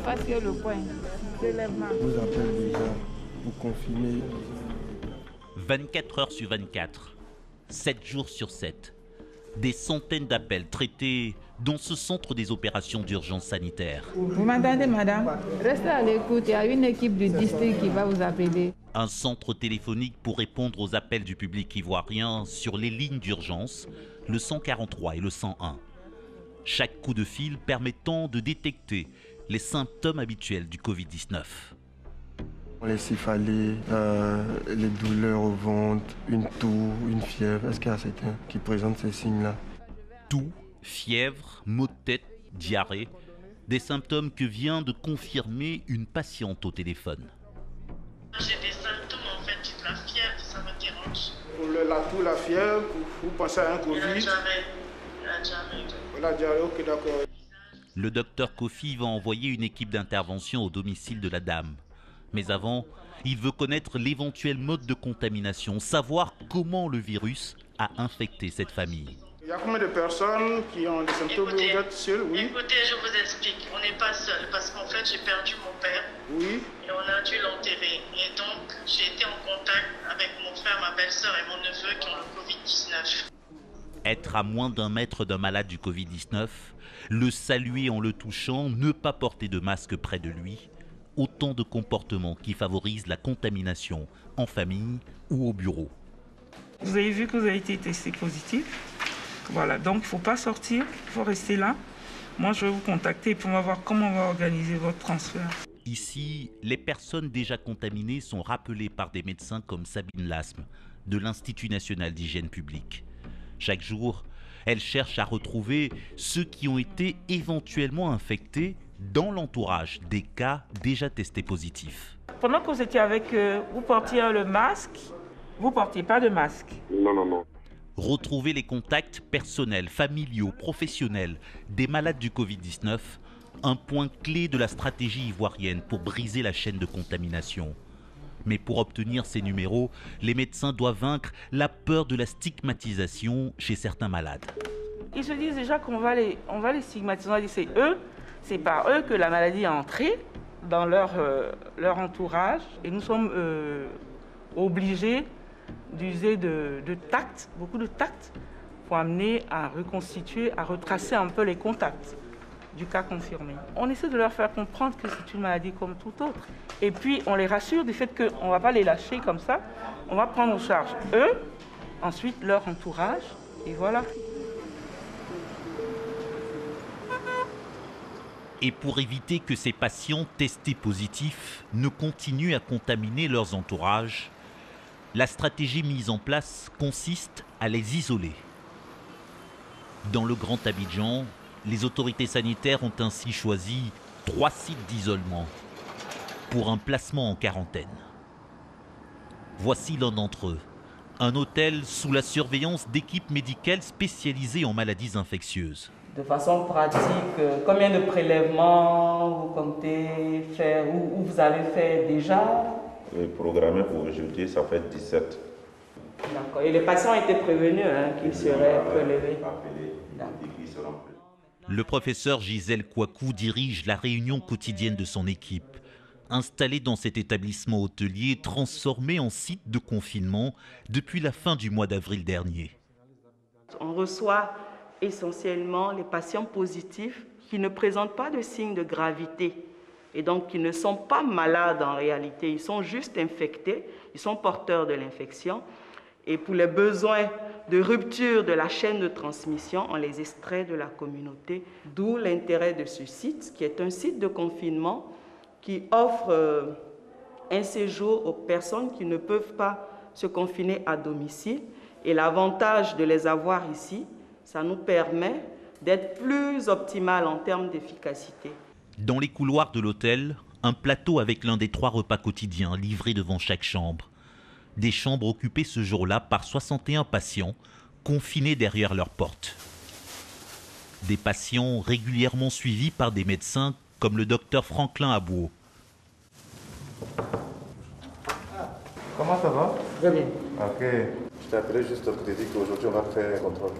parce que le point, prélèvement. Vous appelle déjà pour confirmer. 24 heures sur 24, 7 jours sur 7. Des centaines d'appels traités dans ce centre des opérations d'urgence sanitaire. Vous m'entendez, madame? Restez à l'écoute, il y a une équipe du district qui va vous appeler. Un centre téléphonique pour répondre aux appels du public ivoirien sur les lignes d'urgence, le 143 et le 101. Chaque coup de fil permettant de détecter les symptômes habituels du Covid-19. Les céphalées, les douleurs au ventre, une toux, une fièvre. Est-ce qu'il y a certains qui présentent ces signes-là? Toux, fièvre, maux de tête, diarrhée, des symptômes que vient de confirmer une patiente au téléphone. J'ai des symptômes en fait, j'ai de la fièvre, ça me dérange. Pour la toux, la fièvre, vous pensez à un Covid? La diarrhée. La diarrhée, ok, d'accord. Le docteur Kofi va envoyer une équipe d'intervention au domicile de la dame. Mais avant, il veut connaître l'éventuel mode de contamination, savoir comment le virus a infecté cette famille. Il y a combien de personnes qui ont des symptômes? Écoutez, vous êtes seul? Oui. Écoutez, je vous explique. On n'est pas seul parce qu'en fait, j'ai perdu mon père. Oui. Et on a dû l'enterrer. Et donc, j'ai été en contact avec mon frère, ma belle-sœur et mon neveu qui ont le Covid-19. Être à moins d'1 mètre d'un malade du Covid-19, le saluer en le touchant, ne pas porter de masque près de lui, autant de comportements qui favorisent la contamination en famille ou au bureau. Vous avez vu que vous avez été testé positif. Voilà, donc il ne faut pas sortir, il faut rester là. Moi, je vais vous contacter pour voir comment on va organiser votre transfert. Ici, les personnes déjà contaminées sont rappelées par des médecins comme Sabine Lasme, de l'Institut national d'hygiène publique. Chaque jour, elle cherche à retrouver ceux qui ont été éventuellement infectés dans l'entourage des cas déjà testés positifs. Pendant que vous étiez avec eux, vous portiez le masque, vous ne portiez pas de masque? Non. Retrouver les contacts personnels, familiaux, professionnels des malades du Covid-19, un point clé de la stratégie ivoirienne pour briser la chaîne de contamination. Mais pour obtenir ces numéros, les médecins doivent vaincre la peur de la stigmatisation chez certains malades. Ils se disent déjà qu'on va les stigmatiser. On va dire c'est par eux que la maladie est entrée dans leur entourage. Et nous sommes obligés d'user de tact, beaucoup de tact, pour amener à reconstituer, à retracer un peu les contacts du cas confirmé. On essaie de leur faire comprendre que c'est une maladie comme toute autre. Et puis, on les rassure du fait qu'on ne va pas les lâcher comme ça. On va prendre en charge eux, ensuite leur entourage, et voilà. Et pour éviter que ces patients testés positifs ne continuent à contaminer leurs entourages, la stratégie mise en place consiste à les isoler. Dans le Grand Abidjan, les autorités sanitaires ont ainsi choisi 3 sites d'isolement pour un placement en quarantaine. Voici l'un d'entre eux, un hôtel sous la surveillance d'équipes médicales spécialisées en maladies infectieuses. De façon pratique, combien de prélèvements vous comptez faire ou vous avez fait déjà? Programmé pour aujourd'hui, ça fait 17. D'accord. Et les patients ont été prévenus qu'ils seraient prélevés? Le professeur Gisèle Kouakou dirige la réunion quotidienne de son équipe. Installée dans cet établissement hôtelier transformé en site de confinement depuis la fin du mois d'avril dernier. On reçoit essentiellement les patients positifs qui ne présentent pas de signes de gravité et donc qui ne sont pas malades en réalité. Ils sont juste infectés, ils sont porteurs de l'infection. Et pour les besoins de rupture de la chaîne de transmission, on les extrait de la communauté. D'où l'intérêt de ce site, qui est un site de confinement qui offre un séjour aux personnes qui ne peuvent pas se confiner à domicile. Et l'avantage de les avoir ici, ça nous permet d'être plus optimal en termes d'efficacité. Dans les couloirs de l'hôtel, un plateau avec l'un des 3 repas quotidiens livrés devant chaque chambre. Des chambres occupées ce jour-là par 61 patients confinés derrière leurs portes. Des patients régulièrement suivis par des médecins comme le docteur Franklin Abouo. Comment ça va? Très bien. Ok. Je t'ai appelé juste pour te dire qu'aujourd'hui on va faire un contrôle.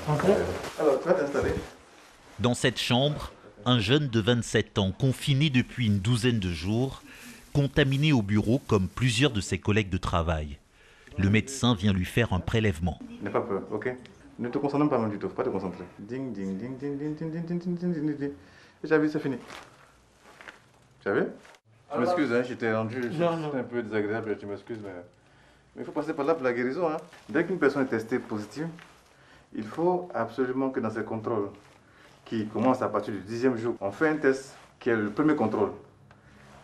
Ok. Alors, tu vas t'installer. Dans cette chambre, un jeune de 27 ans confiné depuis une douzaine de jours, contaminé au bureau comme plusieurs de ses collègues de travail. Le médecin vient lui faire un prélèvement. N'aie pas peur, ok? Ne te concentre pas du tout, faut pas te concentrer. Ding, ding, ding, ding, ding, ding, ding, ding, ding, ding, ding, ding. Et j'avais, c'est fini. Tu as vu? Je m'excuse, hein, j'étais rendu, c'était un peu désagréable, je m'excuse, mais il faut passer par là pour la guérison. Hein. Dès qu'une personne est testée positive, il faut absolument que dans ces contrôles, qui commencent à partir du 10e jour, on fait un test qui est le premier contrôle.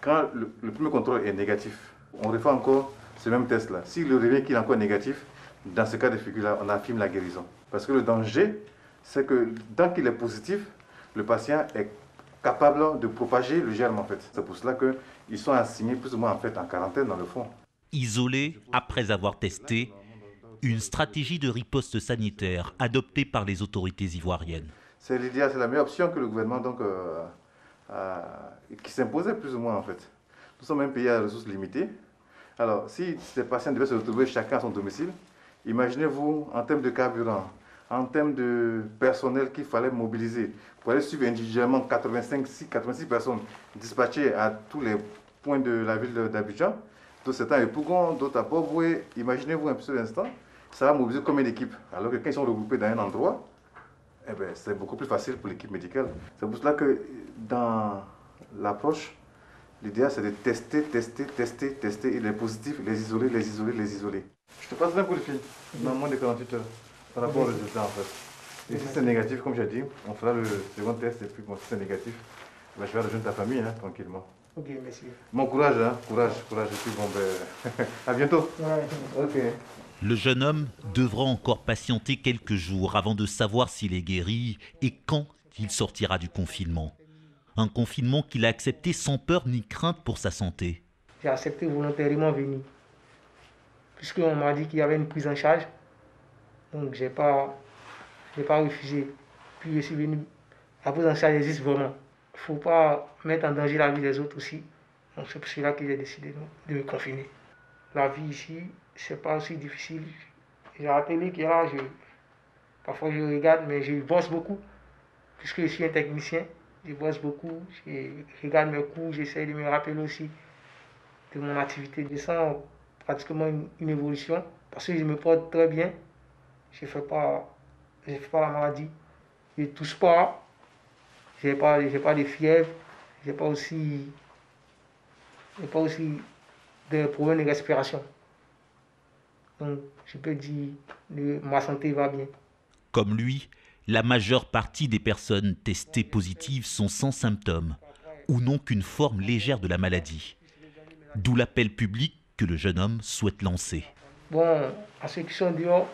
Quand le premier contrôle est négatif, on refait encore ce même test-là. S'il revient qu'il est encore négatif, dans ce cas de figure-là, on affirme la guérison. Parce que le danger, c'est que tant qu'il est positif, le patient est capable de propager le germe en fait. C'est pour cela qu'ils sont assignés plus ou moins en fait en quarantaine dans le fond. Isolés après avoir testé, une stratégie de riposte sanitaire adoptée par les autorités ivoiriennes. C'est l'idéal, c'est la meilleure option que le gouvernement donc, qui s'imposait plus ou moins en fait. Nous sommes un pays à ressources limitées. Alors si ces patients devaient se retrouver chacun à son domicile, imaginez-vous en termes de carburant, en termes de personnel qu'il fallait mobiliser pour aller suivre individuellement 86 personnes dispatchées à tous les points de la ville d'Abidjan. D'autres c'est à Epougon, d'autres à Borboué. Imaginez-vous un petit instant, ça va mobiliser combien d'équipes? Alors que quand ils sont regroupés dans un endroit, eh ben, c'est beaucoup plus facile pour l'équipe médicale. C'est pour cela que dans l'approche, l'idéal c'est de tester, et les positifs, les isoler. Je te passe un coup de fil, dans moins de 48 heures, par rapport au résultat en fait. Et si c'est négatif, comme j'ai dit, on fera le second test, et puis bon, si c'est négatif, ben, je vais rejoindre ta famille, hein, tranquillement. Ok, merci. Bon courage, hein, courage, et puis bon, ben, à bientôt. Ouais. Ok. Le jeune homme devra encore patienter quelques jours avant de savoir s'il est guéri et quand il sortira du confinement. Un confinement qu'il a accepté sans peur ni crainte pour sa santé. J'ai accepté volontairement venir, puisqu'on m'a dit qu'il y avait une prise en charge, donc je n'ai pas refusé. Puis je suis venu, la prise en charge existe vraiment. Il ne faut pas mettre en danger la vie des autres aussi, donc c'est pour cela que j'ai décidé de me confiner. La vie ici, c'est pas aussi difficile. J'ai la télé qui est là, parfois je regarde, mais je bosse beaucoup, puisque je suis un technicien. Je bosse beaucoup, je regarde mes cours, j'essaie de me rappeler aussi de mon activité. Je sens pratiquement une évolution parce que je me porte très bien. Je ne fais pas la maladie. Je ne tousse pas. Je n'ai pas de fièvre. Je n'ai pas aussi de problèmes de respiration. Donc, je peux dire que ma santé va bien. Comme lui, la majeure partie des personnes testées positives sont sans symptômes ou n'ont qu'une forme légère de la maladie. D'où l'appel public que le jeune homme souhaite lancer. Bon, à ceux qui sont dehors,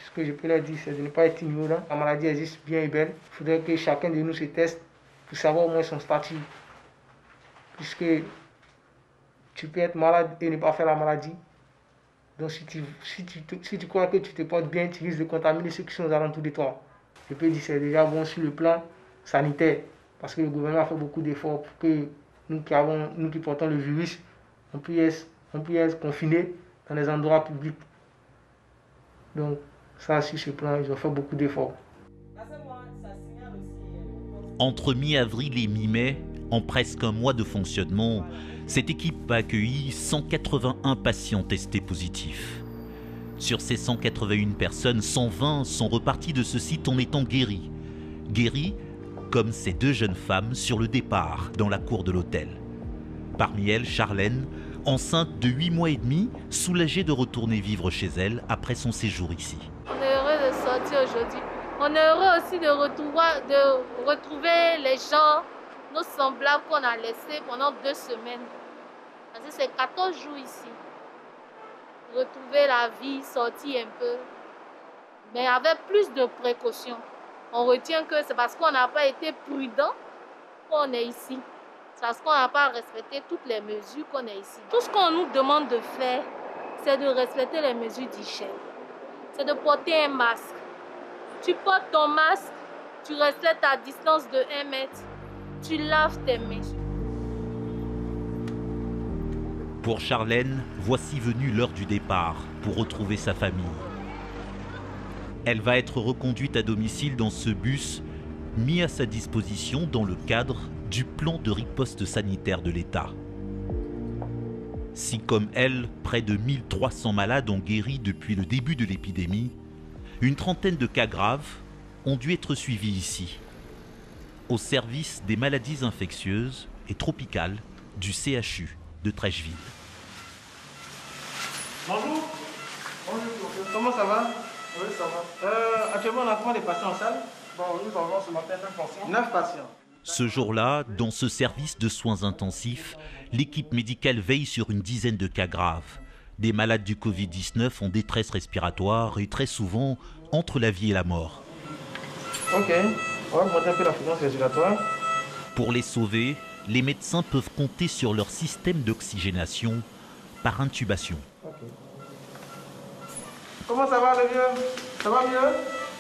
ce que je peux leur dire, c'est de ne pas être ignorant. La maladie existe bien et belle. Il faudrait que chacun de nous se teste pour savoir au moins son statut. Puisque tu peux être malade et ne pas faire la maladie. Donc si tu crois que tu te portes bien, tu risques de contaminer ceux qui sont aux alentours de toi. Je peux dire que c'est déjà bon sur le plan sanitaire, parce que le gouvernement a fait beaucoup d'efforts pour que nous qui portons le virus, on puisse être confinés dans les endroits publics. Donc ça, sur ce plan, ils ont fait beaucoup d'efforts. Entre mi-avril et mi-mai, en presque un mois de fonctionnement, cette équipe a accueilli 181 patients testés positifs. Sur ces 181 personnes, 120 sont repartis de ce site en étant guéris. Guéris comme ces deux jeunes femmes sur le départ dans la cour de l'hôtel. Parmi elles, Charlène, enceinte de 8 mois et demi, soulagée de retourner vivre chez elle après son séjour ici. On est heureux de sortir aujourd'hui. On est heureux aussi de retrouver les gens, nos semblables qu'on a laissés pendant 2 semaines. Parce que c'est 14 jours ici. Retrouver la vie, sortir un peu, mais avec plus de précautions. On retient que c'est parce qu'on n'a pas été prudent qu'on est ici. C'est parce qu'on n'a pas respecté toutes les mesures qu'on est ici. Tout ce qu'on nous demande de faire, c'est de respecter les mesures d'hygiène. C'est de porter un masque. Tu portes ton masque, tu respectes ta distance de 1 mètre, tu laves tes mains. Pour Charlène, voici venue l'heure du départ pour retrouver sa famille. Elle va être reconduite à domicile dans ce bus mis à sa disposition dans le cadre du plan de riposte sanitaire de l'État. Si comme elle, près de 1300 malades ont guéri depuis le début de l'épidémie, une trentaine de cas graves ont dû être suivis ici, au service des maladies infectieuses et tropicales du CHU de Trècheville. Bonjour. Bonjour. Comment ça va? Oui, ça va. Actuellement, on a combien de patients en salle? Bon, nous avons ce matin 9 patients. 9 patients. Ce jour-là, dans ce service de soins intensifs, l'équipe médicale veille sur une dizaine de cas graves. Des malades du Covid-19 en détresse respiratoire et très souvent entre la vie et la mort. Ok, on va augmenter un peu la fréquence respiratoire. Pour les sauver, les médecins peuvent compter sur leur système d'oxygénation par intubation. Okay. Comment ça va, le vieux? Ça va mieux?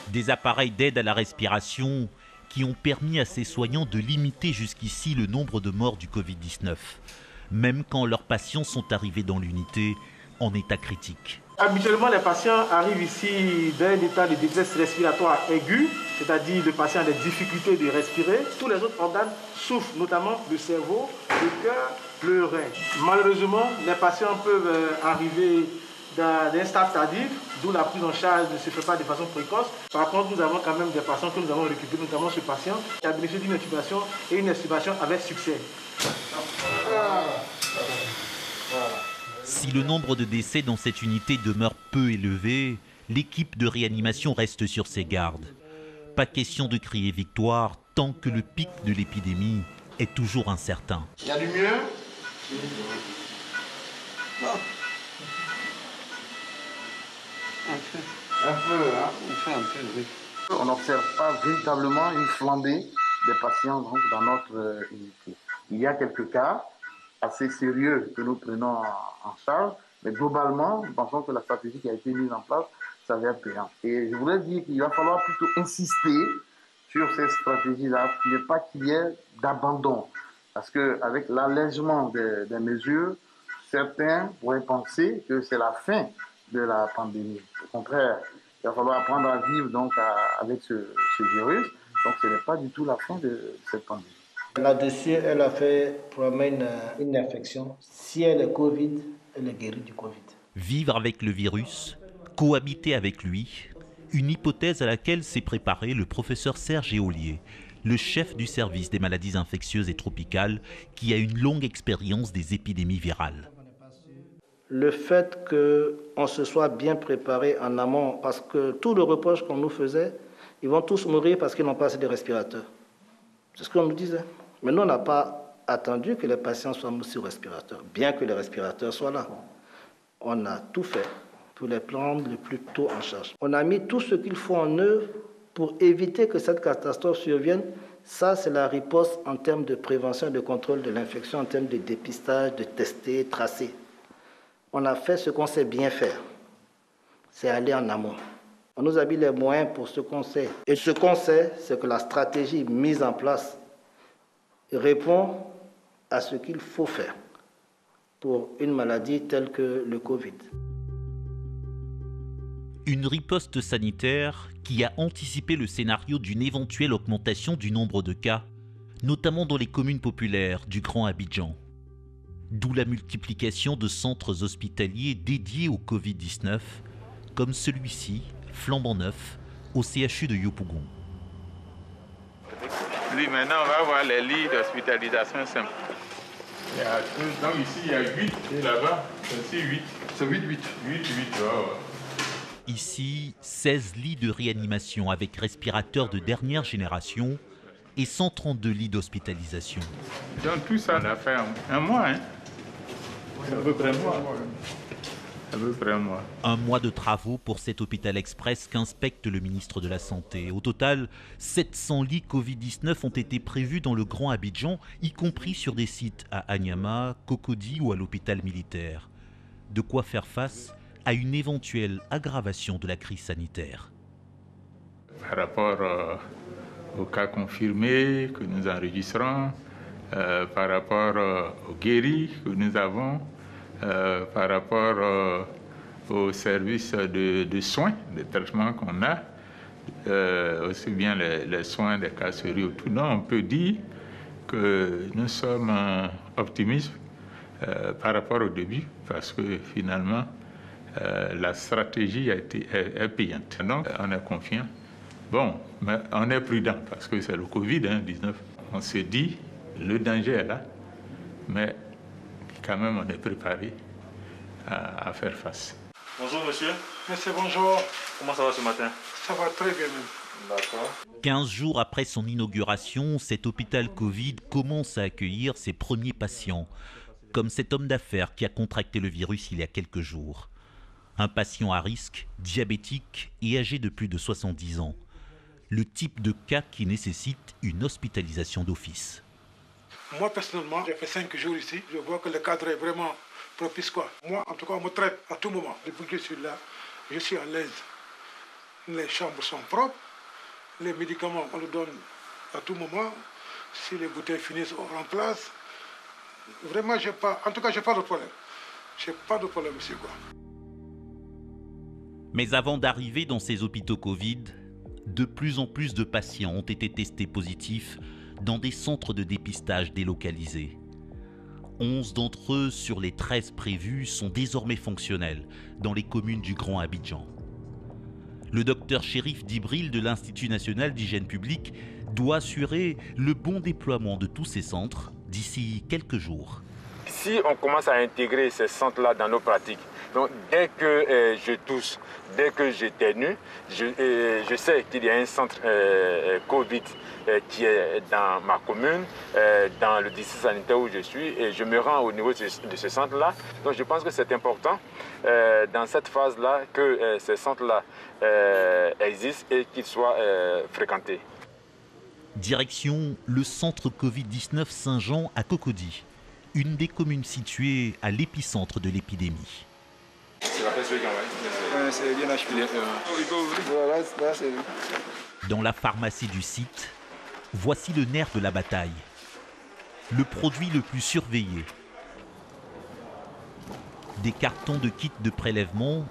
Des appareils d'aide à la respiration qui ont permis à ces soignants de limiter jusqu'ici le nombre de morts du Covid-19, même quand leurs patients sont arrivés dans l'unité en état critique. Habituellement, les patients arrivent ici d'un état de détresse respiratoire aiguë, c'est-à-dire le patient a des difficultés de respirer. Tous les autres organes souffrent, notamment le cerveau, le cœur, le rein. Malheureusement, les patients peuvent arriver d'un stade tardif, d'où la prise en charge ne se fait pas de façon précoce. Par contre, nous avons quand même des patients que nous avons récupérés, notamment ce patient qui a bénéficié d'une intubation et une intubation avec succès. Si le nombre de décès dans cette unité demeure peu élevé, l'équipe de réanimation reste sur ses gardes. Pas question de crier victoire tant que le pic de l'épidémie est toujours incertain. Il y a du mieux? Non. Un peu, hein? Oui. On n'observe pas véritablement une flambée des patients donc, dans notre unité. Il y a quelques cas assez sérieux que nous prenons en charge, mais globalement, nous pensons que la stratégie qui a été mise en place s'avère payante. Et je voudrais dire qu'il va falloir plutôt insister sur cette stratégie-là, pour ne pas qu'il y ait d'abandon. Parce qu'avec l'allègement des mesures, certains pourraient penser que c'est la fin de la pandémie. Au contraire, il va falloir apprendre à vivre donc, avec ce virus. Donc ce n'est pas du tout la fin de cette pandémie. Là-dessus, elle a fait probablement une infection. Si elle est Covid, elle est guérie du Covid. Vivre avec le virus, cohabiter avec lui, une hypothèse à laquelle s'est préparé le professeur Serge Éolier, le chef du service des maladies infectieuses et tropicales, qui a une longue expérience des épidémies virales. Le fait qu'on se soit bien préparé en amont, parce que tout le reproche qu'on nous faisait, ils vont tous mourir parce qu'ils n'ont pas assez de respirateurs. C'est ce qu'on nous disait. Mais nous, on n'a pas attendu que les patients soient mis sur respirateurs, bien que les respirateurs soient là. On a tout fait pour les prendre le plus tôt en charge. On a mis tout ce qu'il faut en œuvre pour éviter que cette catastrophe survienne. Ça, c'est la riposte en termes de prévention et de contrôle de l'infection, en termes de dépistage, de tester, tracer. On a fait ce qu'on sait bien faire. C'est aller en amont. On nous a mis les moyens pour ce qu'on sait. Et ce qu'on sait, c'est que la stratégie mise en place répond à ce qu'il faut faire pour une maladie telle que le Covid. Une riposte sanitaire qui a anticipé le scénario d'une éventuelle augmentation du nombre de cas, notamment dans les communes populaires du Grand Abidjan. D'où la multiplication de centres hospitaliers dédiés au Covid-19, comme celui-ci, flambant neuf, au CHU de Yopougon. Lui, maintenant, on va voir les lits d'hospitalisation simple. Donc ici, il y a 8, et là-bas, c'est aussi 8. C'est 8. 8. Ici, 16 lits de réanimation avec respirateurs de dernière génération et 132 lits d'hospitalisation. Donc tout ça, on a fait un mois, hein? À peu près un mois. À peu près un mois. Un mois de travaux pour cet hôpital express qu'inspecte le ministre de la Santé. Au total, 700 lits Covid-19 ont été prévus dans le Grand Abidjan, y compris sur des sites à Anyama, Cocody ou à l'hôpital militaire. De quoi faire face à une éventuelle aggravation de la crise sanitaire. Par rapport aux cas confirmés que nous enregistrons, par rapport aux guéris que nous avons, par rapport aux services de soins, de traitement qu'on a, aussi bien les soins des cas sérieux. Tout. Non, on peut dire que nous sommes optimistes par rapport au début, parce que finalement, la stratégie est payante. Donc, on est confiant. Bon, mais on est prudent, parce que c'est le Covid-19. On se dit, le danger est là, mais quand même, on est préparé à faire face. Bonjour monsieur. Monsieur, bonjour. Comment ça va ce matin? Ça va très bien même. D'accord. 15 jours après son inauguration, cet hôpital Covid commence à accueillir ses premiers patients, comme cet homme d'affaires qui a contracté le virus il y a quelques jours. Un patient à risque, diabétique et âgé de plus de 70 ans. Le type de cas qui nécessite une hospitalisation d'office. Moi personnellement, j'ai fait 5 jours ici. Je vois que le cadre est vraiment propice quoi. Moi en tout cas on me traite à tout moment. Depuis que je suis là, je suis à l'aise. Les chambres sont propres. Les médicaments on les donne à tout moment. Si les bouteilles finissent, on remplace. Vraiment, j'ai pas de problème. J'ai pas de problème ici quoi. Mais avant d'arriver dans ces hôpitaux Covid, de plus en plus de patients ont été testés positifs dans des centres de dépistage délocalisés. 11 d'entre eux sur les 13 prévus sont désormais fonctionnels dans les communes du Grand Abidjan. Le docteur Chérif Djibril de l'Institut national d'hygiène publique doit assurer le bon déploiement de tous ces centres d'ici quelques jours. Si on commence à intégrer ces centres-là dans nos pratiques, donc dès que je tousse, dès que j'éternue, je sais qu'il y a un centre Covid qui est dans ma commune, dans le district sanitaire où je suis, et je me rends au niveau de ce centre-là. Donc je pense que c'est important dans cette phase-là que ces centres-là existent et qu'ils soient fréquentés. Direction le centre Covid-19 Saint-Jean à Cocody, une des communes situées à l'épicentre de l'épidémie. C'est la personne qui envoie. C'est bien acheté. Voilà, là c'est lui. Dans la pharmacie du site, voici le nerf de la bataille. Le produit le plus surveillé. Des cartons de kits de prélèvement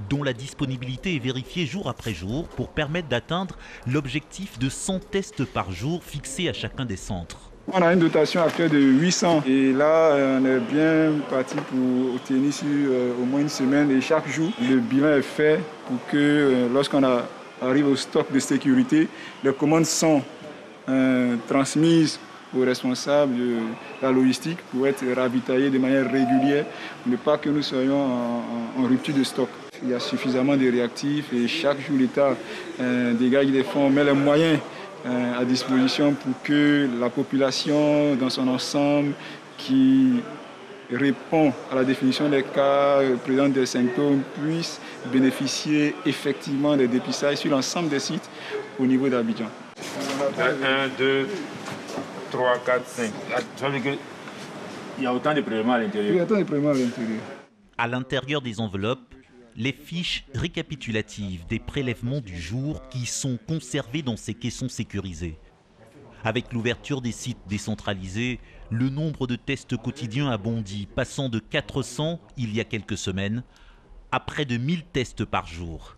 dont la disponibilité est vérifiée jour après jour pour permettre d'atteindre l'objectif de 100 tests par jour fixé à chacun des centres. On a une dotation actuelle de 800 et là on est bien parti pour obtenir sur au moins une semaine et chaque jour le bilan est fait pour que lorsqu'on arrive au stock de sécurité, les commandes sont transmises aux responsables de la logistique pour être ravitaillées de manière régulière, ne pas que nous soyons en rupture de stock. Il y a suffisamment de réactifs et chaque jour l'État dégage des fonds, met les moyens à disposition pour que la population dans son ensemble qui répond à la définition des cas, présente des symptômes, puisse bénéficier effectivement des dépistages sur l'ensemble des sites au niveau d'Abidjan. 1, 2, 3, 4, 5. Ça veut dire qu'il y a autant de prélèvements à l'intérieur. Il y a autant de prélèvements à l'intérieur. À l'intérieur des enveloppes, les fiches récapitulatives des prélèvements du jour qui sont conservées dans ces caissons sécurisés. Avec l'ouverture des sites décentralisés, le nombre de tests quotidiens a bondi, passant de 400 il y a quelques semaines à près de 1000 tests par jour.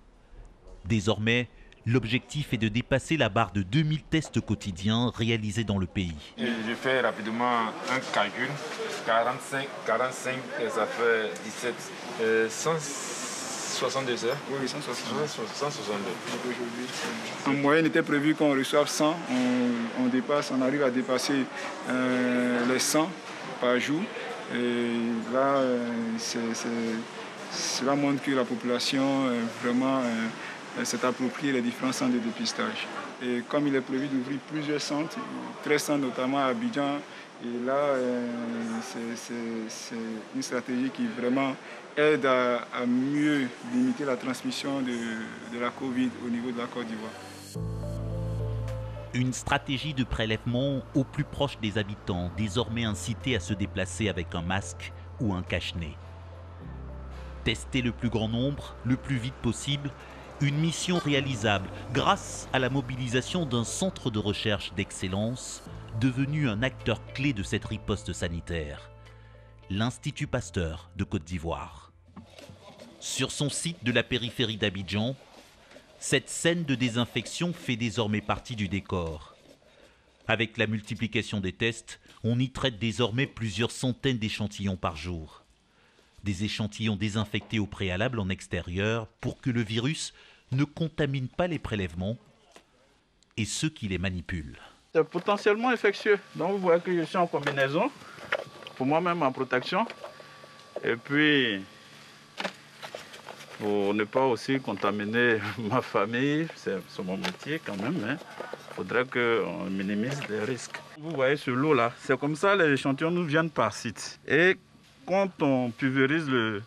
Désormais, l'objectif est de dépasser la barre de 2000 tests quotidiens réalisés dans le pays. Je fais rapidement un calcul. 45, ça fait 17, 162 heures. Oui, 162. Aujourd'hui. En moyenne, il était prévu qu'on reçoive 100. On arrive à dépasser les 100 par jour. Et là, cela montre que la population vraiment s'est appropriée les différents centres de dépistage. Et comme il est prévu d'ouvrir plusieurs centres, 13 centres notamment à Abidjan, et là, c'est une stratégie qui vraiment aide à mieux limiter la transmission de la Covid au niveau de la Côte d'Ivoire. Une stratégie de prélèvement au plus proche des habitants, désormais incités à se déplacer avec un masque ou un cache-nez. Tester le plus grand nombre, le plus vite possible, une mission réalisable grâce à la mobilisation d'un centre de recherche d'excellence devenu un acteur clé de cette riposte sanitaire, l'Institut Pasteur de Côte d'Ivoire. Sur son site de la périphérie d'Abidjan, Cette scène de désinfection fait désormais partie du décor. Avec la multiplication des tests, on y traite désormais plusieurs centaines d'échantillons par jour. Des échantillons désinfectés au préalable en extérieur pour que le virus ne contamine pas les prélèvements et ceux qui les manipulent. C'est potentiellement infectieux. Donc vous voyez que je suis en combinaison, pour moi-même en protection. Et puis, pour ne pas aussi contaminer ma famille, c'est mon métier quand même, hein. Il faudrait qu'on minimise les risques. Vous voyez ce lot-là, c'est comme ça les échantillons nous viennent par site. Et quand on pulvérise le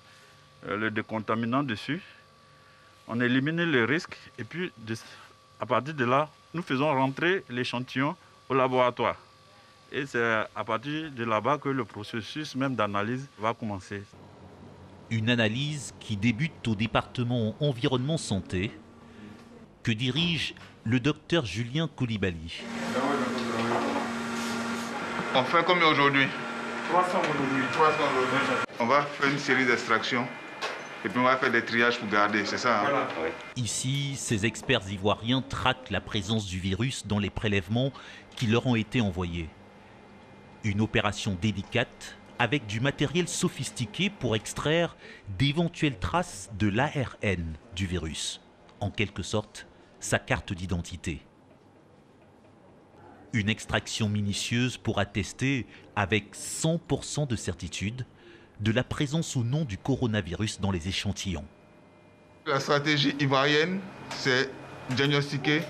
décontaminant dessus, on élimine les risques et puis à partir de là, nous faisons rentrer l'échantillon au laboratoire. Et c'est à partir de là-bas que le processus même d'analyse va commencer. Une analyse qui débute au département environnement santé, que dirige le docteur Julien Koulibaly. On fait comme aujourd'hui. 300 aujourd'hui. On va faire une série d'extractions et puis on va faire des triages pour garder, c'est ça, hein? Voilà. Ici, ces experts ivoiriens traquent la présence du virus dans les prélèvements qui leur ont été envoyés. Une opération délicate avec du matériel sophistiqué pour extraire d'éventuelles traces de l'ARN du virus. En quelque sorte, sa carte d'identité. Une extraction minutieuse pour attester avec 100% de certitude de la présence ou non du coronavirus dans les échantillons. La stratégie ivoirienne, c'est diagnostiquer,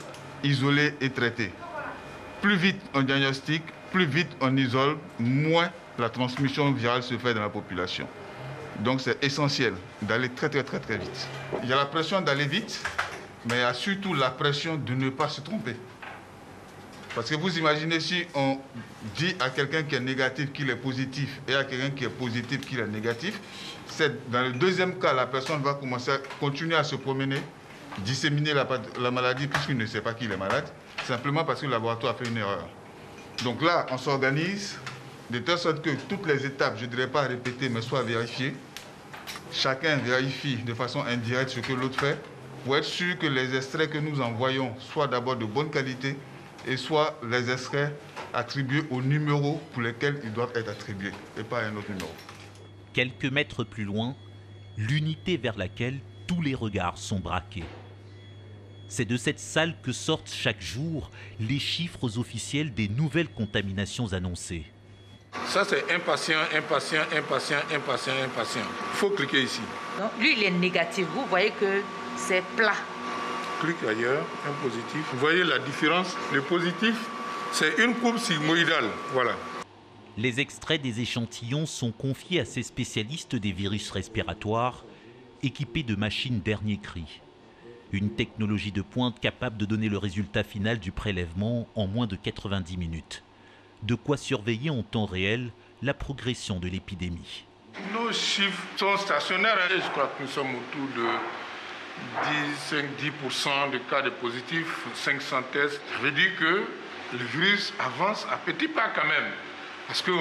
isoler et traiter. Plus vite on diagnostique, plus vite on isole, moins la transmission virale se fait dans la population. Donc c'est essentiel d'aller très vite. Il y a la pression d'aller vite, mais il y a surtout la pression de ne pas se tromper. Parce que vous imaginez si on dit à quelqu'un qui est négatif qu'il est positif et à quelqu'un qui est positif qu'il est négatif, dans le deuxième cas, la personne va continuer à se promener, disséminer la maladie puisqu'il ne sait pas qu'il est malade, simplement parce que le laboratoire a fait une erreur. Donc là, on s'organise de telle sorte que toutes les étapes, je ne dirais pas répétées, mais soient vérifiées. Chacun vérifie de façon indirecte ce que l'autre fait pour être sûr que les extraits que nous envoyons soient d'abord de bonne qualité et soit les extraits attribués aux numéros pour lesquels ils doivent être attribués et pas à un autre numéro. Quelques mètres plus loin, l'unité vers laquelle tous les regards sont braqués. C'est de cette salle que sortent chaque jour les chiffres officiels des nouvelles contaminations annoncées. Ça c'est impatient. Il faut cliquer ici. Donc, lui il est négatif, vous voyez que c'est plat. Clique ailleurs, un positif. Vous voyez la différence? Le positif, c'est une courbe sigmoïdale. Voilà. Les extraits des échantillons sont confiés à ces spécialistes des virus respiratoires, équipés de machines dernier cri. Une technologie de pointe capable de donner le résultat final du prélèvement en moins de 90 minutes. De quoi surveiller en temps réel la progression de l'épidémie. Nos chiffres sont stationnaires. Je crois que nous sommes autour de 10% de cas de positifs, 500 tests. Ça veut dire que le virus avance à petits pas quand même. Parce que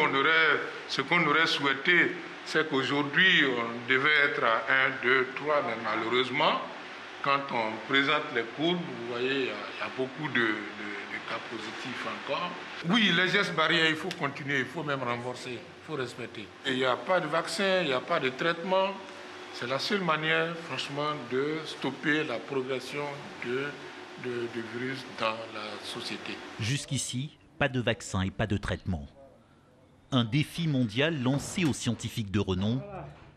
ce qu'on aurait souhaité, c'est qu'aujourd'hui, on devait être à 1, 2, 3, mais malheureusement, quand on présente les courbes, vous voyez, il y a beaucoup de cas positifs encore. Oui, les gestes barrières, il faut continuer, il faut même renforcer, il faut respecter. Il n'y a pas de vaccin, il n'y a pas de traitement. C'est la seule manière, franchement, de stopper la progression du virus dans la société. Jusqu'ici, pas de vaccin et pas de traitement. Un défi mondial lancé aux scientifiques de renom,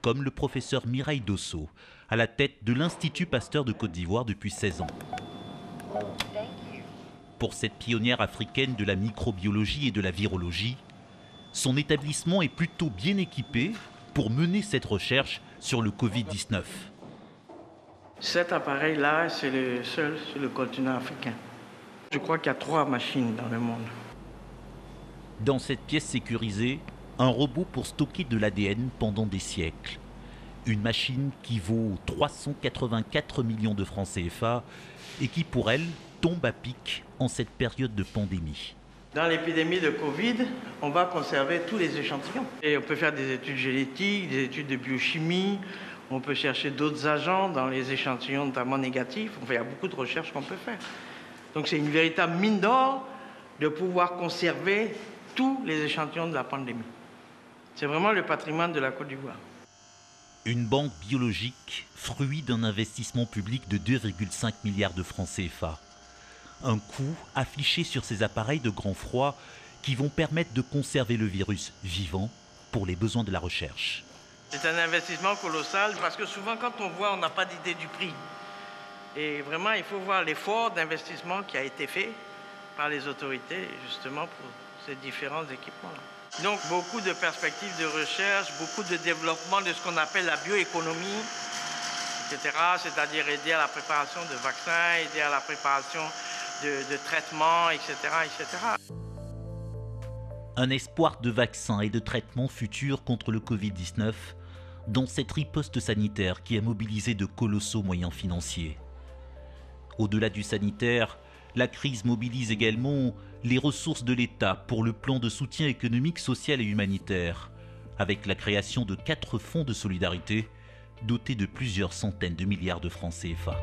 comme le professeur Mireille Dosso, à la tête de l'Institut Pasteur de Côte d'Ivoire depuis 16 ans. Pour cette pionnière africaine de la microbiologie et de la virologie, son établissement est plutôt bien équipé pour mener cette recherche sur le Covid-19. Cet appareil-là, c'est le seul sur le continent africain. Je crois qu'il y a 3 machines dans le monde. Dans cette pièce sécurisée, un robot pour stocker de l'ADN pendant des siècles. Une machine qui vaut 384 millions de francs CFA et qui, pour elle, tombe à pic en cette période de pandémie. Dans l'épidémie de Covid, on va conserver tous les échantillons. Et on peut faire des études génétiques, des études de biochimie, On peut chercher d'autres agents dans les échantillons, notamment négatifs. Enfin, il y a beaucoup de recherches qu'on peut faire. Donc c'est une véritable mine d'or de pouvoir conserver tous les échantillons de la pandémie. C'est vraiment le patrimoine de la Côte d'Ivoire. Une banque biologique, fruit d'un investissement public de 2,5 milliards de francs CFA. Un coût affiché sur ces appareils de grand froid qui vont permettre de conserver le virus vivant pour les besoins de la recherche. C'est un investissement colossal parce que souvent quand on voit, on n'a pas d'idée du prix. Et vraiment, il faut voir l'effort d'investissement qui a été fait par les autorités justement pour ces différents équipements-là. Donc beaucoup de perspectives de recherche, beaucoup de développement de ce qu'on appelle la bioéconomie, etc. C'est-à-dire aider à la préparation de vaccins, aider à la préparation de traitements, etc., etc. Un espoir de vaccins et de traitements futurs contre le Covid-19 dans cette riposte sanitaire qui a mobilisé de colossaux moyens financiers. Au-delà du sanitaire, la crise mobilise également les ressources de l'État pour le plan de soutien économique, social et humanitaire, avec la création de 4 fonds de solidarité dotés de plusieurs centaines de milliards de francs CFA.